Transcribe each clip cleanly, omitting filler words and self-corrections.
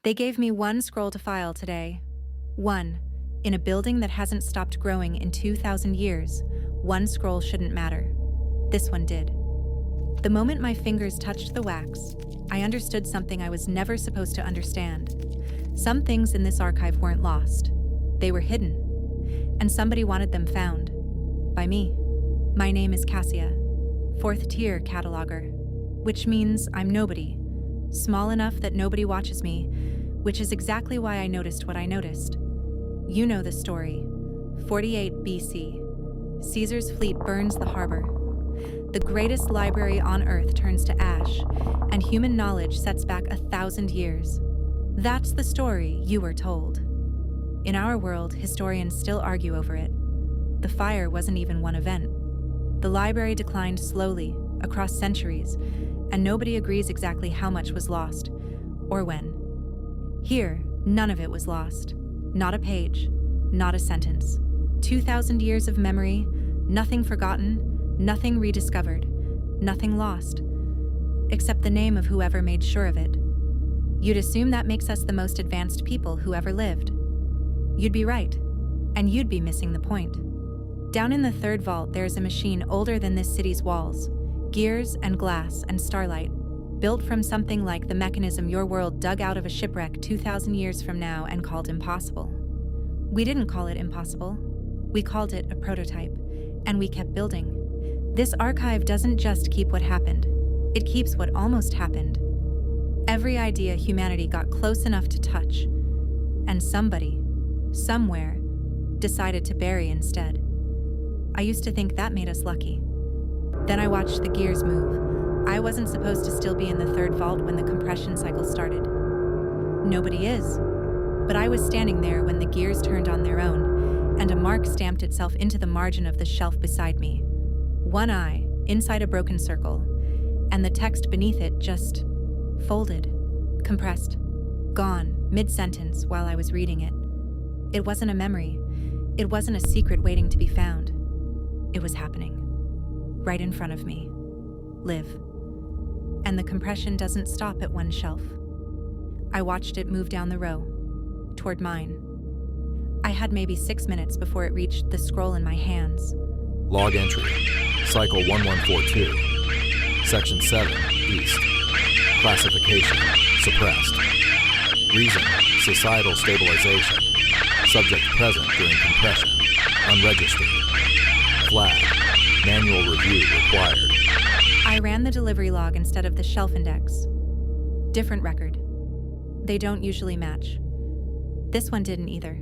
They gave me one scroll to file today. One. In a building that hasn't stopped growing in 2,000 years, one scroll shouldn't matter. This one did. The moment my fingers touched the wax, I understood something I was never supposed to understand. Some things in this archive weren't lost. They were hidden. And somebody wanted them found. By me. My name is Cassia, 4th tier cataloger, which means I'm nobody. Small enough that nobody watches me, which is exactly why I noticed what I noticed. You know the story. 48 BC. Caesar's fleet burns the harbor. The greatest library on Earth turns to ash, and human knowledge sets back 1,000 years. That's the story you were told. In our world, historians still argue over it. The fire wasn't even one event. The library declined slowly, across centuries, and nobody agrees exactly how much was lost, or when. Here, none of it was lost. Not a page, not a sentence. 2,000 years of memory, nothing forgotten, nothing rediscovered, nothing lost, except the name of whoever made sure of it. You'd assume that makes us the most advanced people who ever lived. You'd be right, and you'd be missing the point. Down in the third vault, there's a machine older than this city's walls, gears and glass and starlight, built from something like the mechanism your world dug out of a shipwreck 2,000 years from now and called impossible. We didn't call it impossible. We called it a prototype, and we kept building. This archive doesn't just keep what happened. It keeps what almost happened. Every idea humanity got close enough to touch, and somebody, somewhere, decided to bury instead. I used to think that made us lucky. Then I watched the gears move. I wasn't supposed to still be in the third vault when the compression cycle started. Nobody is. But I was standing there when the gears turned on their own, and a mark stamped itself into the margin of the shelf beside me. One eye, inside a broken circle, and the text beneath it just folded, compressed, gone, mid-sentence while I was reading it. It wasn't a memory. It wasn't a secret waiting to be found. It was happening. Right in front of me. Live. And the compression doesn't stop at one shelf. I watched it move down the row, toward mine. I had maybe 6 minutes before it reached the scroll in my hands. Log entry. Cycle 1142. Section 7, East. Classification, suppressed. Reason, societal stabilization. Subject present during compression. Unregistered. Flag, manual review required. I ran the delivery log instead of the shelf index. Different record. They don't usually match. This one didn't either.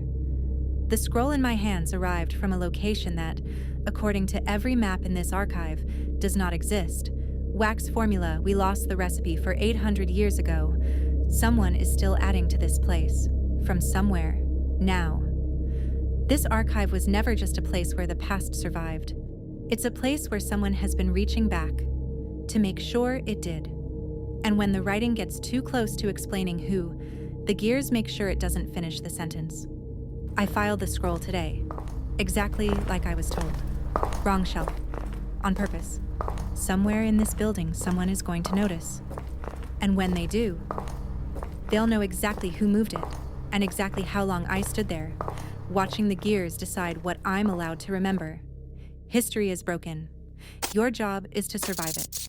The scroll in my hands arrived from a location that, according to every map in this archive, does not exist. Wax formula, we lost the recipe for 800 years ago. Someone is still adding to this place. From somewhere. Now. This archive was never just a place where the past survived. It's a place where someone has been reaching back to make sure it did. And when the writing gets too close to explaining who, the gears make sure it doesn't finish the sentence. I filed the scroll today, exactly like I was told. Wrong shelf. On purpose. Somewhere in this building, someone is going to notice. And when they do, they'll know exactly who moved it and exactly how long I stood there, watching the gears decide what I'm allowed to remember. History is broken. Your job is to survive it.